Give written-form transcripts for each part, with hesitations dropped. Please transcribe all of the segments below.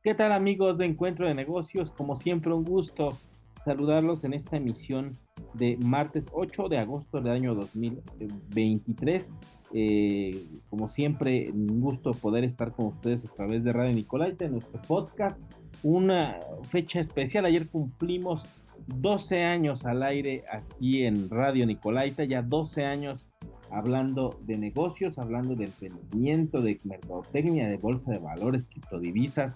¿Qué tal, amigos de Encuentro de Negocios? Como siempre, un gusto saludarlos en esta emisión de martes 8 de agosto del año 2023. Como siempre, un gusto poder estar con ustedes a través de Radio Nicolaita en nuestro podcast. Una fecha especial, ayer cumplimos 12 años al aire aquí en Radio Nicolaita, ya 12 años hablando de negocios, hablando de emprendimiento, de mercadotecnia, de bolsa de valores, criptodivisas,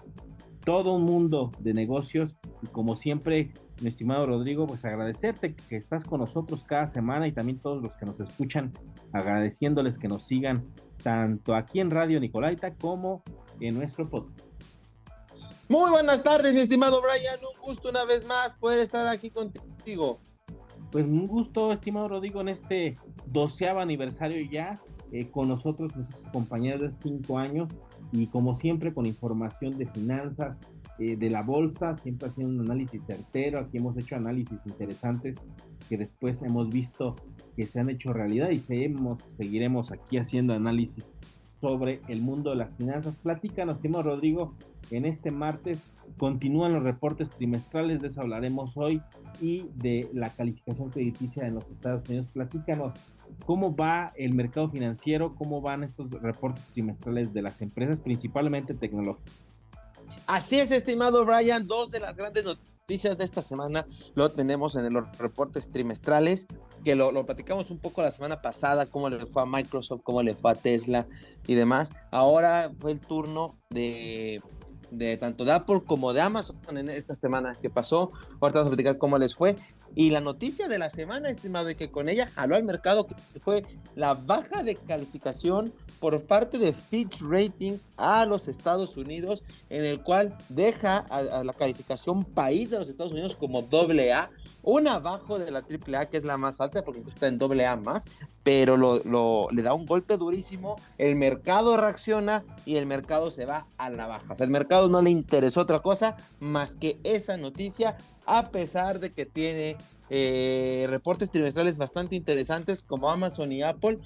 todo un mundo de negocios. Y como siempre, mi estimado Rodrigo, pues agradecerte que estás con nosotros cada semana y también todos los que nos escuchan, agradeciéndoles que nos sigan tanto aquí en Radio Nicolaita como en nuestro podcast. Muy buenas tardes, mi estimado Brian, un gusto una vez más poder estar aquí contigo. Pues un gusto, estimado Rodrigo, en este 12º aniversario ya, con nosotros, nuestros compañeros de 5 años, y como siempre con información de finanzas, de la bolsa, siempre haciendo un análisis certero. Aquí hemos hecho análisis interesantes que después hemos visto que se han hecho realidad y seguiremos aquí haciendo análisis sobre el mundo de las finanzas. Platícanos, estimado Rodrigo, en este martes continúan los reportes trimestrales, de eso hablaremos hoy, y de la calificación crediticia en los Estados Unidos. Platícanos cómo va el mercado financiero, cómo van estos reportes trimestrales de las empresas, principalmente tecnológicas. Así es, estimado Brian, dos de las grandes noticias de esta semana lo tenemos en los reportes trimestrales, que lo platicamos un poco la semana pasada, cómo le fue a Microsoft, cómo le fue a Tesla y demás. Ahora fue el turno de tanto de Apple como de Amazon en esta semana que pasó. Ahorita vamos a platicar cómo les fue. Y la noticia de la semana, estimado, y que con ella jaló al mercado, que fue la baja de calificación por parte de Fitch Ratings a los Estados Unidos, en el cual deja a la calificación país de los Estados Unidos como AA, una abajo de la AAA, que es la más alta, porque está en AA más, pero le da un golpe durísimo. El mercado reacciona y el mercado se va a la baja. O sea, el mercado no le interesó otra cosa más que esa noticia, a pesar de que tiene reportes trimestrales bastante interesantes como Amazon y Apple.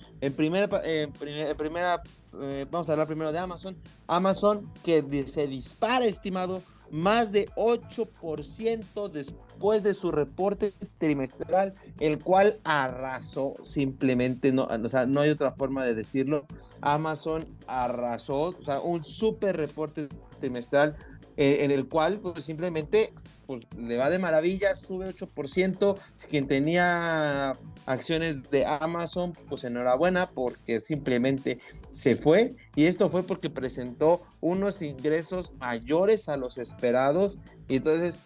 Vamos a hablar primero de Amazon. Amazon, que se dispara, estimado, más de 8% después de su reporte trimestral, el cual arrasó, simplemente, no, o sea, no hay otra forma de decirlo. Amazon arrasó, o sea, un súper reporte trimestral, en el cual pues simplemente pues le va de maravilla, sube 8%. Quien tenía acciones de Amazon, pues enhorabuena, porque simplemente se fue, y esto fue porque presentó unos ingresos mayores a los esperados. Y entonces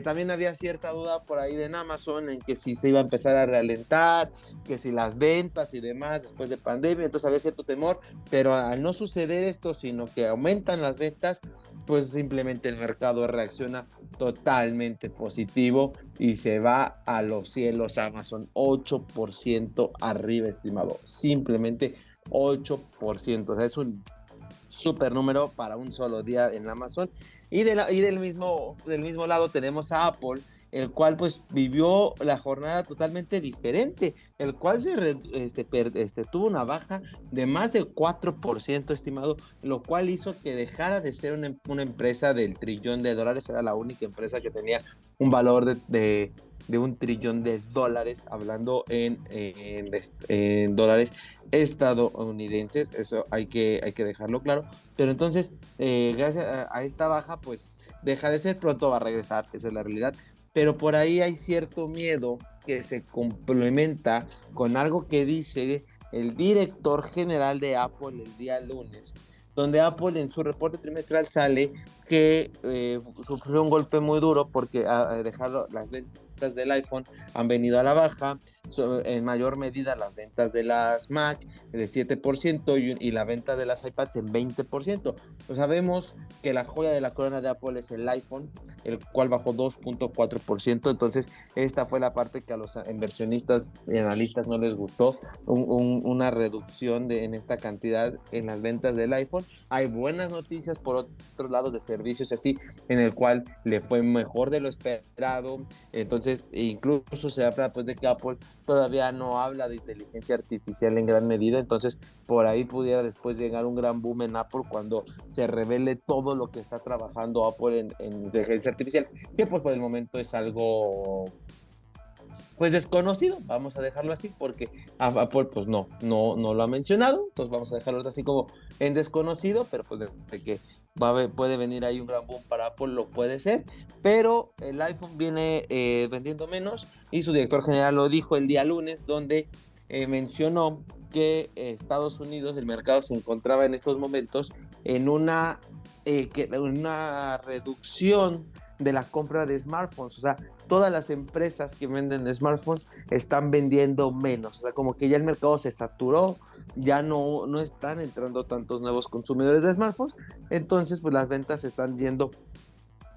también había cierta duda por ahí en Amazon en que si se iba a empezar a realentar, que si las ventas y demás después de pandemia. Entonces había cierto temor, pero al no suceder esto, sino que aumentan las ventas, pues simplemente el mercado reacciona totalmente positivo y se va a los cielos. Amazon 8% arriba, estimado, simplemente 8%. O sea, es un súper número para un solo día en Amazon. Y del mismo lado tenemos a Apple, el cual pues vivió la jornada totalmente diferente, el cual tuvo una baja de más del 4%, estimado, lo cual hizo que dejara de ser una empresa del $1 trillón. Era la única empresa que tenía un valor de $1 trillón, hablando en dólares estadounidenses. Eso hay que dejarlo claro. Pero entonces, gracias a esta baja, pues deja de ser, pronto va a regresar, esa es la realidad. Pero por ahí hay cierto miedo que se complementa con algo que dice el director general de Apple el día lunes, donde Apple en su reporte trimestral sale que sufrió un golpe muy duro porque dejaron las ventas del iPhone han venido a la baja, en mayor medida las ventas de las Mac de 7% y la venta de las iPads en 20%. Pues sabemos que la joya de la corona de Apple es el iPhone, el cual bajó 2.4%. Entonces esta fue la parte que a los inversionistas y analistas no les gustó, una reducción en esta cantidad en las ventas del iPhone. Hay buenas noticias por otros lados de servicios así, en el cual le fue mejor de lo esperado. Entonces incluso se habla pues de que Apple todavía no habla de inteligencia artificial en gran medida, entonces por ahí pudiera después llegar un gran boom en Apple cuando se revele todo lo que está trabajando Apple en inteligencia artificial, que pues por el momento es algo pues desconocido, vamos a dejarlo así, porque Apple pues no lo ha mencionado, entonces vamos a dejarlo así como en desconocido, pero pues de que puede venir ahí un gran boom para Apple, lo puede ser, pero el iPhone viene vendiendo menos y su director general lo dijo el día lunes, donde mencionó que Estados Unidos, el mercado se encontraba en estos momentos en una reducción de la compra de smartphones, o sea, todas las empresas que venden smartphones están vendiendo menos, o sea, como que ya el mercado se saturó, ya no están entrando tantos nuevos consumidores de smartphones, entonces pues las ventas están yendo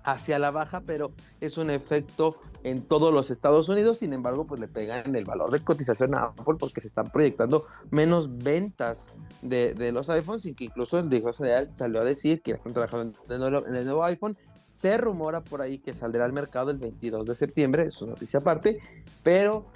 hacia la baja, pero es un efecto en todos los Estados Unidos, sin embargo, pues le pegan el valor de cotización a Apple porque se están proyectando menos ventas de los iPhones, y que incluso el director general salió a decir que están trabajando en el nuevo iPhone. Se rumora por ahí que saldrá al mercado el 22 de septiembre, es una noticia aparte, pero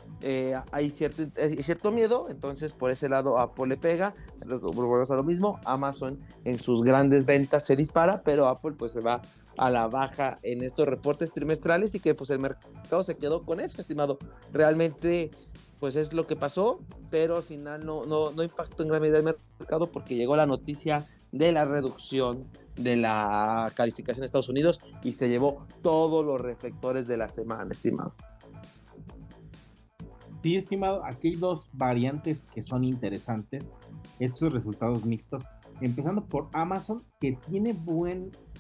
hay cierto miedo, entonces por ese lado Apple le pega, volvemos a lo mismo, Amazon en sus grandes ventas se dispara, pero Apple pues se va a la baja en estos reportes trimestrales y que pues el mercado se quedó con eso, estimado. Realmente pues es lo que pasó, pero al final no impactó en gran medida el mercado porque llegó la noticia de la reducción de la calificación de Estados Unidos y se llevó todos los reflectores de la semana, estimado. Sí, estimado, aquí hay dos variantes que son interesantes, estos resultados mixtos, empezando por Amazon, que tiene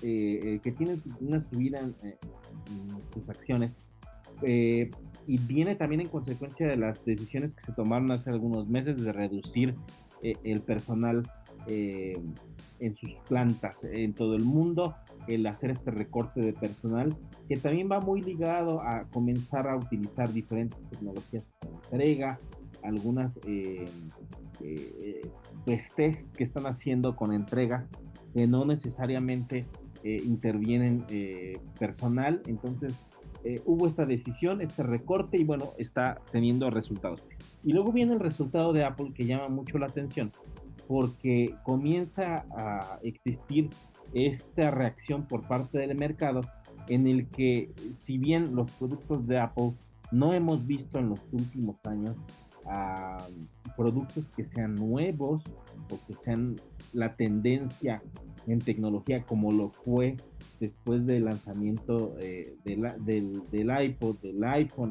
que tiene una subida en sus acciones, eh, y viene también en consecuencia de las decisiones que se tomaron hace algunos meses de reducir el personal eh, en sus plantas en todo el mundo, el hacer este recorte de personal, que también va muy ligado a comenzar a utilizar diferentes tecnologías de entrega, algunas pues test que están haciendo con entregas que no necesariamente intervienen personal, entonces hubo esta decisión, este recorte y bueno, está teniendo resultados. Y luego viene el resultado de Apple que llama mucho la atención porque comienza a existir esta reacción por parte del mercado en el que si bien los productos de Apple no hemos visto en los últimos años productos que sean nuevos o que sean la tendencia en tecnología como lo fue después del lanzamiento del iPod, del iPhone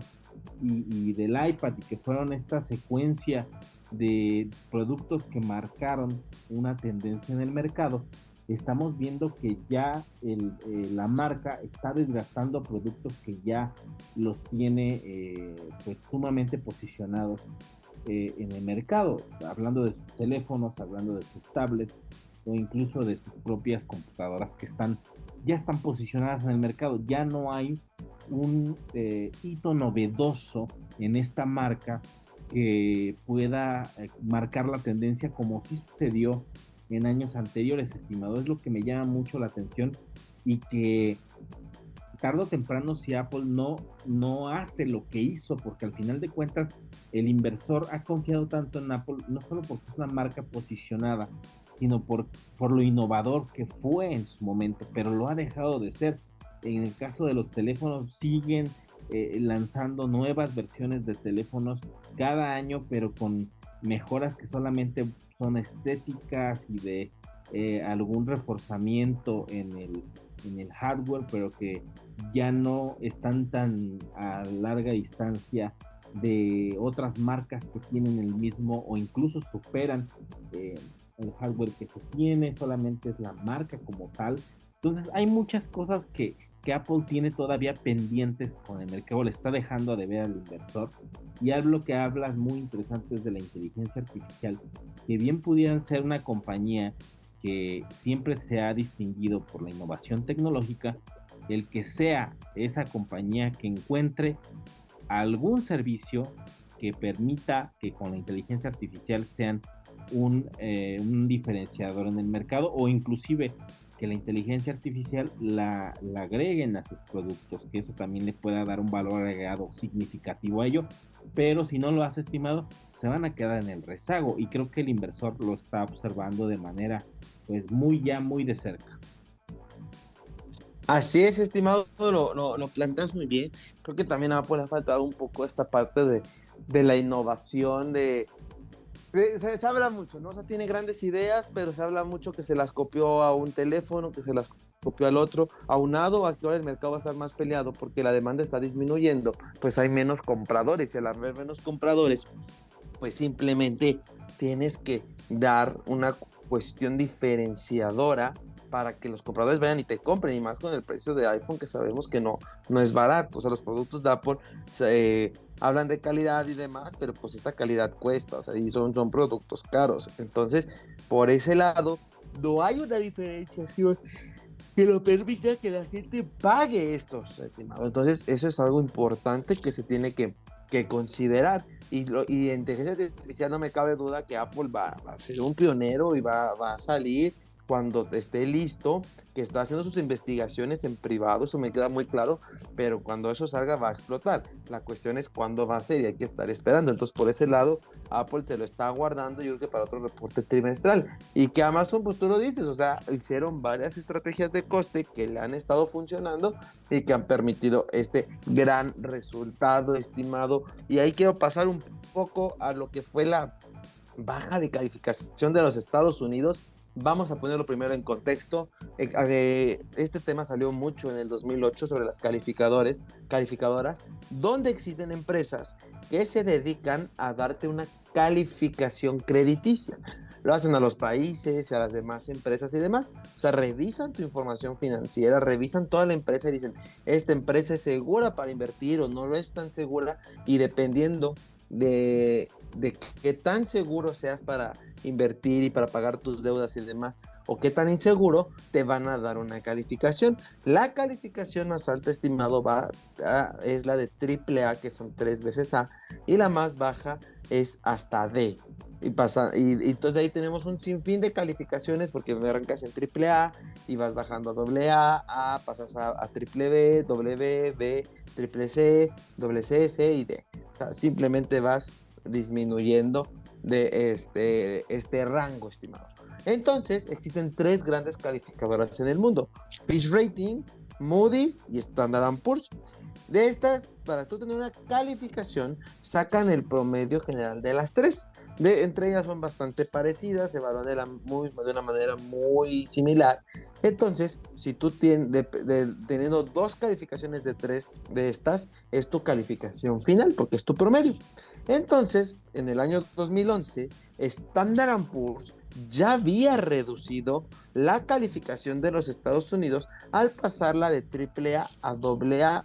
y del iPad, y que fueron esta secuencia de productos que marcaron una tendencia en el mercado. Estamos viendo que ya la marca está desgastando productos que ya los tiene pues sumamente posicionados en el mercado, hablando de sus teléfonos, hablando de sus tablets o incluso de sus propias computadoras que ya están posicionadas en el mercado. Ya no hay un hito novedoso en esta marca que pueda marcar la tendencia como sí sucedió en años anteriores, estimado. Es lo que me llama mucho la atención y que tarde o temprano si Apple no hace lo que hizo, porque al final de cuentas el inversor ha confiado tanto en Apple, no solo porque es una marca posicionada, sino por lo innovador que fue en su momento, pero lo ha dejado de ser. En el caso de los teléfonos, siguen lanzando nuevas versiones de teléfonos cada año, pero con mejoras que solamente son estéticas y de algún reforzamiento en el hardware, pero que ya no están tan a larga distancia de otras marcas que tienen el mismo o incluso superan el hardware que se tiene, solamente es la marca como tal. Entonces hay muchas cosas que Apple tiene todavía pendientes con el mercado, le está dejando de ver al inversor. Y algo que hablas muy interesante es de la inteligencia artificial, que bien pudieran ser una compañía que siempre se ha distinguido por la innovación tecnológica, el que sea esa compañía que encuentre algún servicio que permita que con la inteligencia artificial sean un diferenciador en el mercado, o inclusive que que la inteligencia artificial la agreguen a sus productos, que eso también le pueda dar un valor agregado significativo a ello, pero si no lo hace, estimado, se van a quedar en el rezago y creo que el inversor lo está observando de manera pues muy de cerca. Así es, estimado, lo planteas muy bien. Creo que también a Apple ha faltado un poco esta parte de la innovación, se habla mucho, ¿no? O sea, tiene grandes ideas, pero se habla mucho que se las copió a un teléfono, que se las copió al otro, aunado a que ahora el mercado va a estar más peleado porque la demanda está disminuyendo, pues hay menos compradores y al haber menos compradores, pues simplemente tienes que dar una cuestión diferenciadora para que los compradores vayan y te compren, y más con el precio de iPhone que sabemos que no es barato. O sea, los productos de Apple hablan de calidad y demás, pero pues esta calidad cuesta, o sea, y son productos caros. Entonces, por ese lado, no hay una diferenciación que lo permita que la gente pague estos, estimado. Entonces, eso es algo importante que se tiene que considerar. Y en inteligencia artificial no me cabe duda que Apple va a ser un pionero y va a salir cuando esté listo, que está haciendo sus investigaciones en privado, eso me queda muy claro, pero cuando eso salga va a explotar. La cuestión es cuándo va a ser y hay que estar esperando. Entonces, por ese lado, Apple se lo está guardando, yo creo que para otro reporte trimestral. Y que Amazon, pues tú lo dices, o sea, hicieron varias estrategias de coste que le han estado funcionando y que han permitido este gran resultado, estimado. Y ahí quiero pasar un poco a lo que fue la baja de calificación de los Estados Unidos. Vamos a ponerlo primero en contexto. Este tema salió mucho en el 2008 sobre las calificadoras, donde existen empresas que se dedican a darte una calificación crediticia. Lo hacen a los países, a las demás empresas y demás. O sea, revisan tu información financiera, revisan toda la empresa y dicen, esta empresa es segura para invertir o no lo es tan segura, y dependiendo de qué tan seguro seas para invertir y para pagar tus deudas y demás, o qué tan inseguro, te van a dar una calificación. La calificación más alta, estimado, es la de AAA, que son 3 veces A, y la más baja es hasta D. Y entonces ahí tenemos un sinfín de calificaciones, porque arrancas en AAA y vas bajando a AA, pasas a triple B, W, B, triple C, doble C, C y D. O sea, simplemente vas disminuyendo de este rango, estimado. Entonces, existen 3 grandes calificadoras en el mundo: Fitch Ratings, Moody's y Standard & Poor's. De estas, para tú tener una calificación, sacan el promedio general de las 3. Entre ellas son bastante parecidas, se evalúan de una manera muy similar. Entonces, si tú teniendo 2 calificaciones de 3 de estas, es tu calificación final, porque es tu promedio. Entonces, en el año 2011, Standard & Poor's ya había reducido la calificación de los Estados Unidos al pasarla de AAA a AA+.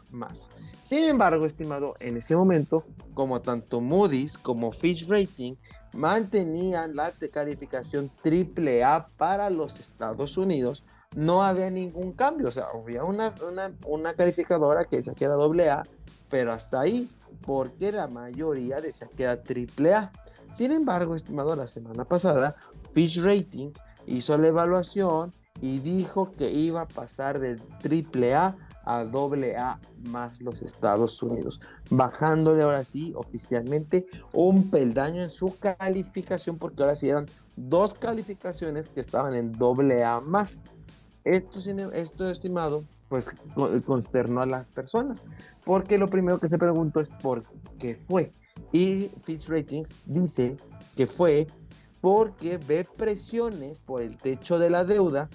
Sin embargo, estimado, en ese momento, como tanto Moody's como Fitch Rating mantenían la calificación AAA para los Estados Unidos, no había ningún cambio. O sea, había una calificadora que decía que era AA, pero hasta ahí, porque la mayoría decía que era AAA. Sin embargo, estimado, la semana pasada Fitch Rating hizo la evaluación y dijo que iba a pasar de AAA a AA más los Estados Unidos, bajándole ahora sí oficialmente un peldaño en su calificación, porque ahora sí eran 2 calificaciones que estaban en AA más. Esto, estimado, pues consternó a las personas, porque lo primero que se preguntó es por qué fue. Y Fitch Ratings dice que fue porque ve presiones por el techo de la deuda,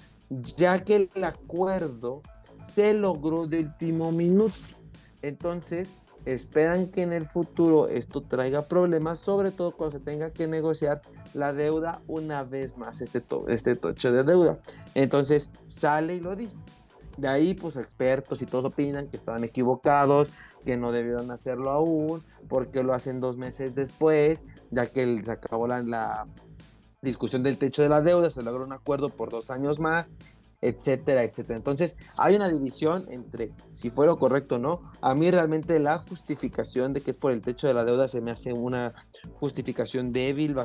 ya que el acuerdo se logró de último minuto. Entonces, esperan que en el futuro esto traiga problemas, sobre todo cuando se tenga que negociar la deuda una vez más, este techo de deuda. Entonces, sale y lo dice. De ahí, pues, expertos y todos opinan que estaban equivocados, que no debieron hacerlo aún, porque lo hacen 2 meses después, ya que se acabó la discusión del techo de la deuda, se logró un acuerdo por 2 años más, etcétera, etcétera. Entonces, hay una división entre si fue lo correcto o no. A mí realmente la justificación de que es por el techo de la deuda se me hace una justificación débil,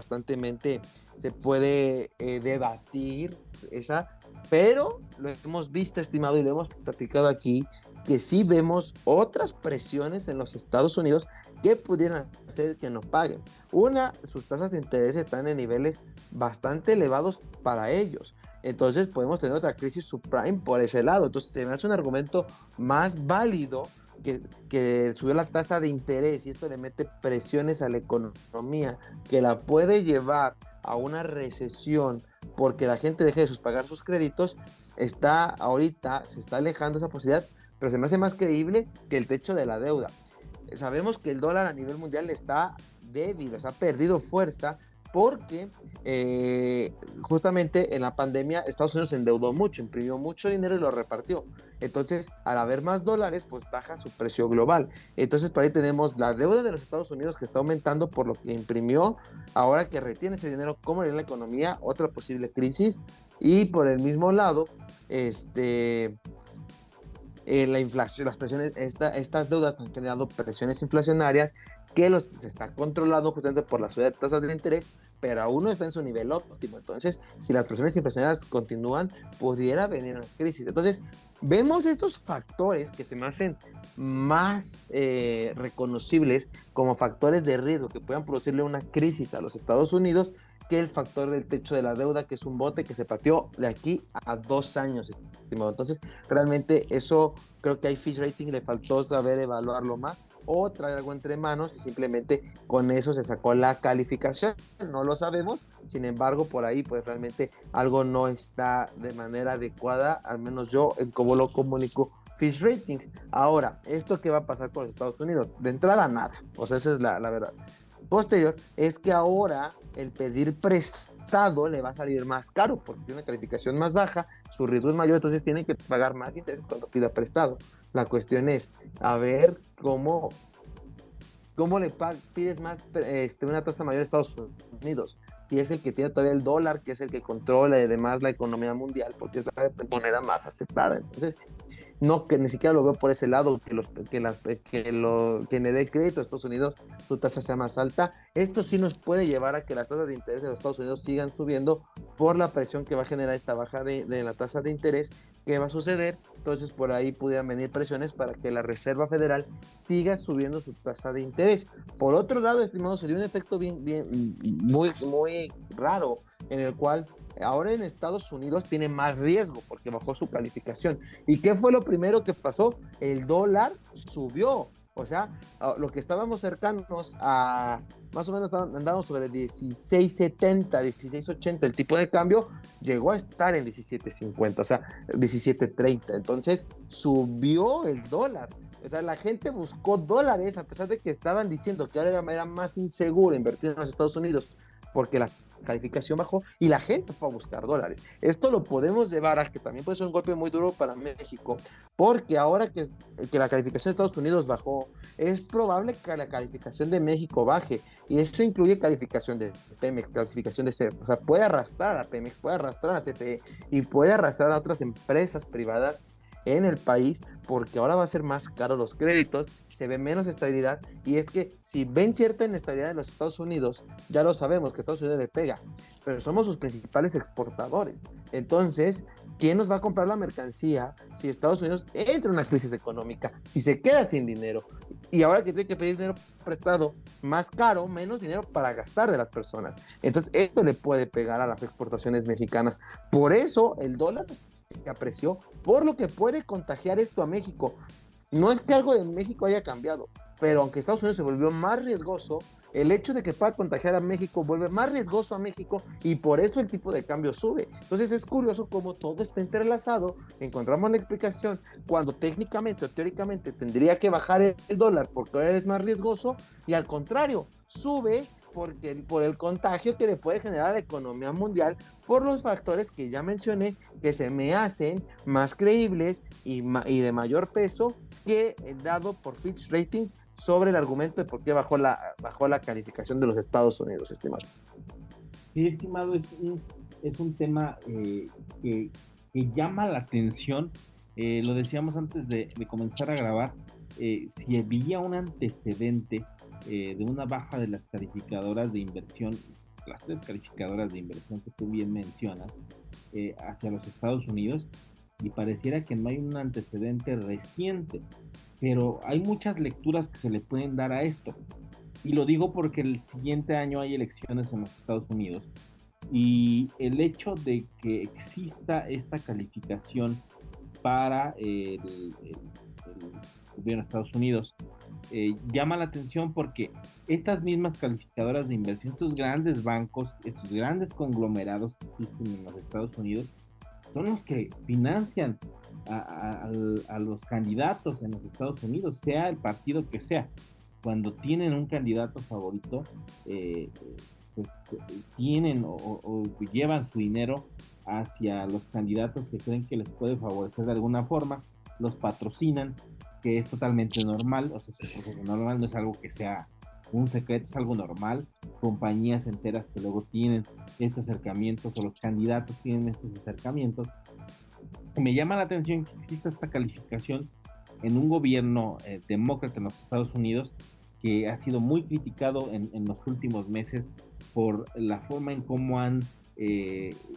se puede debatir esa, Pero lo hemos visto, estimado, y lo hemos platicado aquí, que sí vemos otras presiones en los Estados Unidos que pudieran hacer que no paguen. Una, sus tasas de interés están en niveles bastante elevados para ellos. Entonces podemos tener otra crisis subprime por ese lado. Entonces se me hace un argumento más válido que subió la tasa de interés y esto le mete presiones a la economía que la puede llevar a una recesión porque la gente deje de pagar sus créditos, está ahorita, se está alejando esa posibilidad, pero se me hace más creíble que el techo de la deuda. Sabemos que el dólar a nivel mundial está débil, o sea, ha perdido fuerza porque justamente en la pandemia Estados Unidos se endeudó mucho, imprimió mucho dinero y lo repartió. Entonces, al haber más dólares, pues baja su precio global. Entonces, por ahí tenemos la deuda de los Estados Unidos que está aumentando por lo que imprimió. Ahora que retiene ese dinero, ¿cómo le la economía? Otra posible crisis. Y por el mismo lado, la inflación, las presiones, estas deudas han generado presiones inflacionarias que se está controlando justamente por la subida de tasas de interés, pero aún no está en su nivel óptimo. Entonces, si las presiones inflacionarias continúan, pudiera venir una crisis. Entonces, vemos estos factores que se me hacen más reconocibles como factores de riesgo que puedan producirle una crisis a los Estados Unidos que el factor del techo de la deuda, que es un bote que se pateó de aquí a 2 años, estimado. Entonces, realmente eso creo que hay Fitch Rating, le faltó saber evaluarlo más o traer algo entre manos y simplemente con eso se sacó la calificación. No lo sabemos, sin embargo, por ahí pues realmente algo no está de manera adecuada, al menos yo en cómo lo comunico Fitch Ratings. Ahora, ¿esto qué va a pasar con los Estados Unidos? De entrada, nada. O sea, esa es la verdad. Posterior es que ahora el pedir prestado le va a salir más caro porque tiene una calificación más baja, su riesgo es mayor, entonces tienen que pagar más intereses cuando pida prestado. La cuestión es a ver cómo le pides más una tasa mayor a Estados Unidos, si es el que tiene todavía el dólar, que es el que controla y además la economía mundial, porque es la moneda más aceptada. Entonces, no, que ni siquiera lo veo por ese lado, que le dé crédito a Estados Unidos, su tasa sea más alta. Esto sí nos puede llevar a que las tasas de interés de los Estados Unidos sigan subiendo por la presión que va a generar esta baja de la tasa de interés que va a suceder. Entonces, por ahí pudieran venir presiones para que la Reserva Federal siga subiendo su tasa de interés. Por otro lado, estimado, se dio un efecto muy raro en el cual ahora en Estados Unidos tiene más riesgo porque bajó su calificación. ¿Y qué fue lo primero que pasó? El dólar subió. O sea, lo que estábamos cercanos a, más o menos andamos sobre 16.70, 16.80, el tipo de cambio llegó a estar en 17.50, o sea, 17.30. Entonces, subió el dólar. O sea, la gente buscó dólares a pesar de que estaban diciendo que ahora era más inseguro invertir en los Estados Unidos porque la calificación bajó y la gente fue a buscar dólares. Esto lo podemos llevar a que también puede ser un golpe muy duro para México, porque ahora que la calificación de Estados Unidos bajó, es probable que la calificación de México baje, y eso incluye calificación de Pemex, calificación de CFE, o sea, puede arrastrar a Pemex, puede arrastrar a CFE y puede arrastrar a otras empresas privadas en el país, porque ahora va a ser más caro los créditos, se ve menos estabilidad, y es que si ven cierta inestabilidad en los Estados Unidos, ya lo sabemos que Estados Unidos le pega, pero somos sus principales exportadores. Entonces, ¿quién nos va a comprar la mercancía si Estados Unidos entra en una crisis económica, si se queda sin dinero? Y ahora que tiene que pedir dinero prestado más caro, menos dinero para gastar de las personas. Entonces, esto le puede pegar a las exportaciones mexicanas. Por eso el dólar se apreció, por lo que puede contagiar esto a México. No es que algo de México haya cambiado, pero aunque Estados Unidos se volvió más riesgoso, el hecho de que pueda contagiar a México vuelve más riesgoso a México y por eso el tipo de cambio sube. Entonces es curioso cómo todo está entrelazado. Encontramos la explicación cuando técnicamente o teóricamente tendría que bajar el dólar porque ahora es más riesgoso, y al contrario, sube por el contagio que le puede generar a la economía mundial por los factores que ya mencioné, que se me hacen más creíbles y de mayor peso que dado por Fitch Ratings sobre el argumento de por qué bajó la calificación de los Estados Unidos, estimado. Sí, estimado, es un tema que llama la atención. Lo decíamos antes de comenzar a grabar, si había un antecedente de una baja de las calificadoras de inversión, las tres calificadoras de inversión que tú bien mencionas, hacia los Estados Unidos, y pareciera que no hay un antecedente reciente, pero hay muchas lecturas que se le pueden dar a esto. Y lo digo porque el siguiente año hay elecciones en los Estados Unidos, y el hecho de que exista esta calificación para el gobierno de Estados Unidos llama la atención porque estas mismas calificadoras de inversión, estos grandes bancos, estos grandes conglomerados que existen en los Estados Unidos, son los que financian a los candidatos en los Estados Unidos, sea el partido que sea. Cuando tienen un candidato favorito, pues tienen o llevan su dinero hacia los candidatos que creen que les puede favorecer de alguna forma, los patrocinan, que es totalmente normal, o sea, es un proceso normal, no es algo que sea un secreto, es algo normal. Compañías enteras que luego tienen estos acercamientos, o los candidatos tienen estos acercamientos. Me llama la atención que exista esta calificación en un gobierno demócrata en los Estados Unidos, que ha sido muy criticado en los últimos meses por la forma en cómo han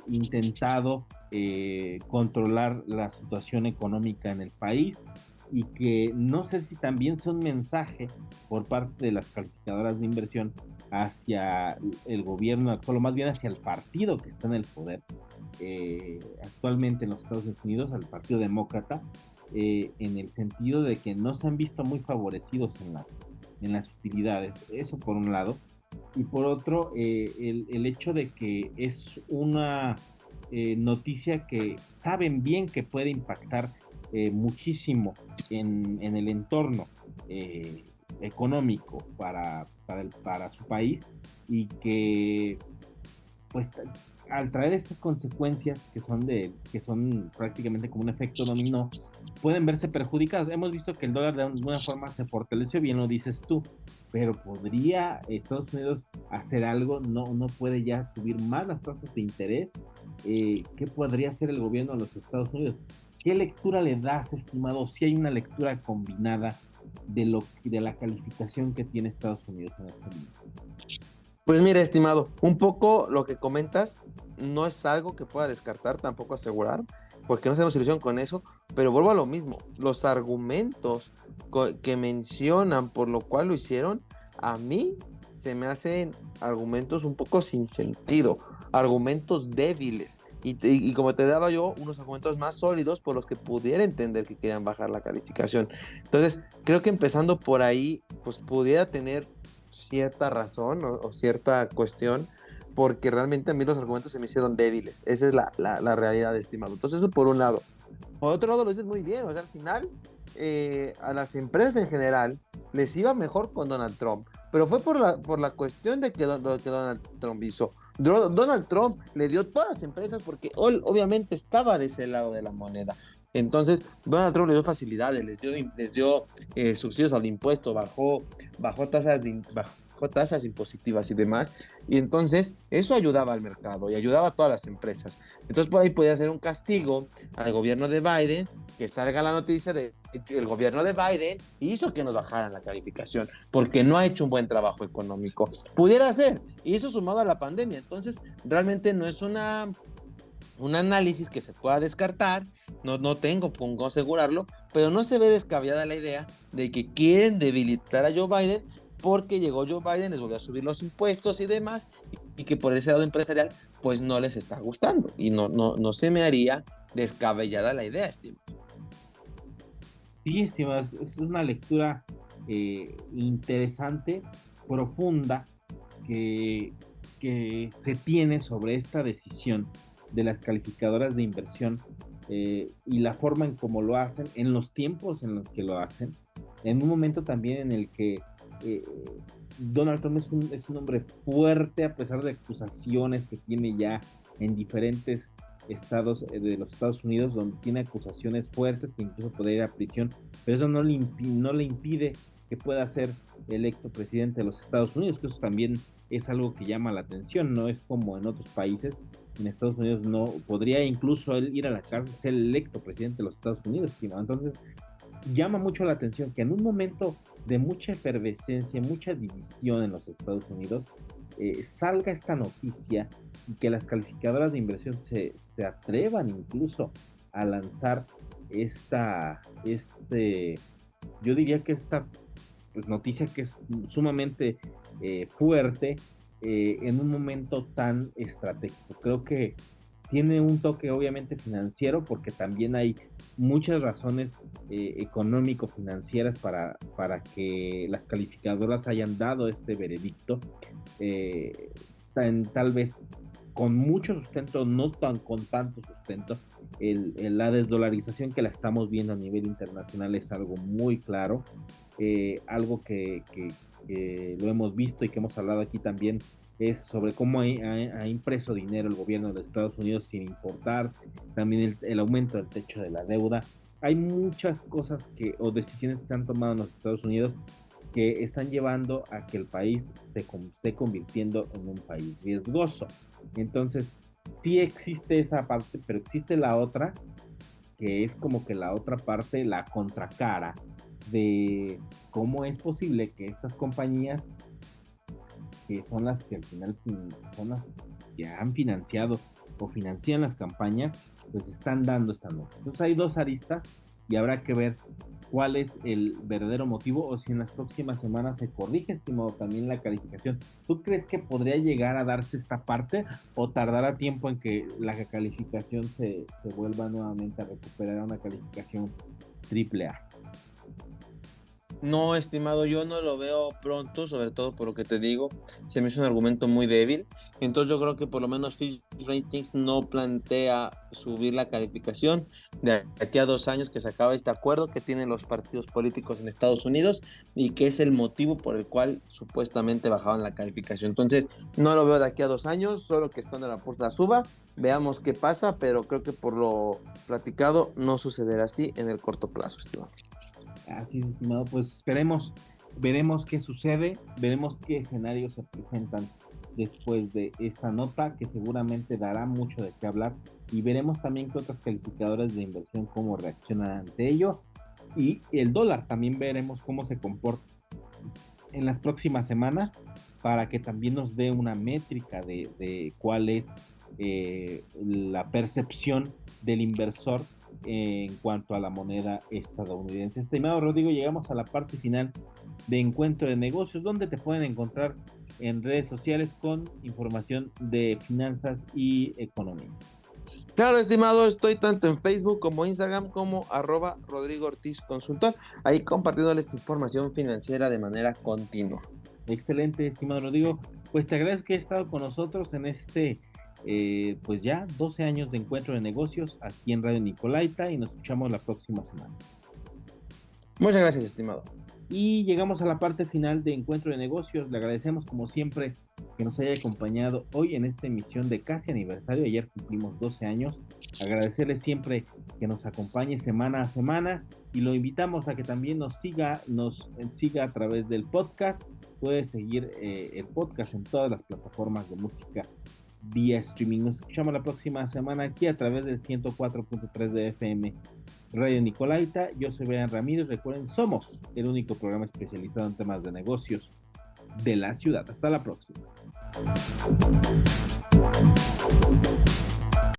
intentado controlar la situación económica en el país, y que no sé si también son mensaje por parte de las calificadoras de inversión hacia el gobierno actual, o más bien hacia el partido que está en el poder actualmente en los Estados Unidos, al Partido Demócrata, en el sentido de que no se han visto muy favorecidos en las utilidades. Eso por un lado. Y por otro, el hecho de que es una noticia que saben bien que puede impactar muchísimo en el entorno económico para su país, y que pues al traer estas consecuencias que son prácticamente como un efecto dominó, pueden verse perjudicadas. Hemos visto que el dólar de alguna forma se fortaleció, bien lo dices tú, pero podría Estados Unidos hacer algo, no puede ya subir más las tasas de interés. ¿Qué podría hacer el gobierno de los Estados Unidos? ¿Qué lectura le das, estimado? Si hay una lectura combinada de la calificación que tiene Estados Unidos en este momento. Pues mira, estimado, un poco lo que comentas no es algo que pueda descartar, tampoco asegurar, porque no tenemos ilusión con eso, pero vuelvo a lo mismo, los argumentos que mencionan por lo cual lo hicieron, a mí se me hacen argumentos un poco sin sentido, argumentos débiles, y como te daba yo, unos argumentos más sólidos por los que pudiera entender que querían bajar la calificación. Entonces, creo que empezando por ahí, pues pudiera tener cierta razón o cierta cuestión, porque realmente a mí los argumentos se me hicieron débiles. Esa es la realidad, estimado. Entonces, eso por un lado. Por otro lado, lo dices muy bien. O sea, al final, a las empresas en general les iba mejor con Donald Trump, pero fue por la cuestión de que, lo que Donald Trump hizo. Donald Trump le dio todas las empresas porque él obviamente estaba de ese lado de la moneda. Entonces, Donald Trump le dio facilidades, les dio subsidios al impuesto, bajó tasas impositivas y demás, y entonces eso ayudaba al mercado y ayudaba a todas las empresas. Entonces por ahí podía ser un castigo al gobierno de Biden, que salga la noticia de que el gobierno de Biden hizo que nos bajaran la calificación, porque no ha hecho un buen trabajo económico. Pudiera ser, y eso sumado a la pandemia. Entonces realmente no es un análisis que se pueda descartar, no tengo cómo asegurarlo, pero no se ve descabellada la idea de que quieren debilitar a Joe Biden porque llegó Joe Biden, les volvió a subir los impuestos y demás, y que por ese lado empresarial pues no les está gustando, y no se me haría descabellada la idea, estimado. Sí, estimados, es una lectura interesante, profunda, que, que se tiene sobre esta decisión de las calificadoras de inversión, y la forma en cómo lo hacen, en los tiempos en los que lo hacen, en un momento también en el que eh, Donald Trump es un hombre fuerte, a pesar de acusaciones que tiene ya en diferentes estados de los Estados Unidos, donde tiene acusaciones fuertes que incluso puede ir a prisión, pero eso no le impide que pueda ser electo presidente de los Estados Unidos, que eso también es algo que llama la atención. No es como en otros países. En Estados Unidos no podría incluso él ir a la cárcel, ser electo presidente de los Estados Unidos, ¿no? Entonces llama mucho la atención que en un momento de mucha efervescencia, mucha división en los Estados Unidos, salga esta noticia y que las calificadoras de inversión se atrevan incluso a lanzar yo diría que esta pues, noticia que es sumamente fuerte en un momento tan estratégico. Creo que tiene un toque obviamente financiero porque también hay muchas razones económico-financieras para que las calificadoras hayan dado este veredicto, tal vez con mucho sustento, no tan con tanto sustento. La desdolarización que la estamos viendo a nivel internacional es algo muy claro, algo que lo hemos visto y que hemos hablado aquí también es sobre cómo ha impreso dinero el gobierno de Estados Unidos sin importar, también el aumento del techo de la deuda. Hay muchas cosas o decisiones que se han tomado en los Estados Unidos que están llevando a que el país se esté convirtiendo en un país riesgoso. Entonces, sí existe esa parte, pero existe la otra, que es como que la otra parte, la contracara de cómo es posible que estas compañías, que son las que al final son las que han financiado o financian las campañas, pues están dando esta nota. Entonces hay dos aristas y habrá que ver cuál es el verdadero motivo o si en las próximas semanas se corrige, estimado, también la calificación. ¿Tú crees que podría llegar a darse esta parte o tardará tiempo en que la calificación se vuelva nuevamente a recuperar a una calificación AAA? No, estimado, yo no lo veo pronto, sobre todo por lo que te digo, se me hizo un argumento muy débil, entonces yo creo que por lo menos Fitch Ratings no plantea subir la calificación de aquí a 2 años que se acaba este acuerdo que tienen los partidos políticos en Estados Unidos y que es el motivo por el cual supuestamente bajaban la calificación. Entonces no lo veo de aquí a 2 años, solo que estando en la suba, veamos qué pasa, pero creo que por lo platicado no sucederá así en el corto plazo, estimado. Así es, estimado, pues veremos qué sucede, veremos qué escenarios se presentan después de esta nota, que seguramente dará mucho de qué hablar, y veremos también qué otras calificadoras de inversión cómo reaccionan ante ello, y el dólar también veremos cómo se comporta en las próximas semanas, para que también nos dé una métrica de cuál es la percepción del inversor en cuanto a la moneda estadounidense. Estimado Rodrigo, llegamos a la parte final de Encuentro de Negocios, donde te pueden encontrar en redes sociales con información de finanzas y economía. Claro, estimado, estoy tanto en Facebook como Instagram como @Rodrigo Ortiz Consultor, ahí compartiéndoles información financiera de manera continua. Excelente, estimado Rodrigo. Pues te agradezco que hayas estado con nosotros en pues ya 12 años de Encuentro de Negocios aquí en Radio Nicolaita, y nos escuchamos la próxima semana. Muchas gracias, estimado. Y llegamos a la parte final de Encuentro de Negocios. Le agradecemos como siempre que nos haya acompañado hoy en esta emisión de casi aniversario. Ayer cumplimos 12 años. Agradecerle siempre que nos acompañe semana a semana, y lo invitamos a que también nos siga a través del podcast. Puede seguir el podcast en todas las plataformas de música vía streaming. Nos escuchamos la próxima semana aquí a través del 104.3 de FM Radio Nicolaita. Yo soy Brian Ramírez. Recuerden, somos el único programa especializado en temas de negocios de la ciudad. Hasta la próxima.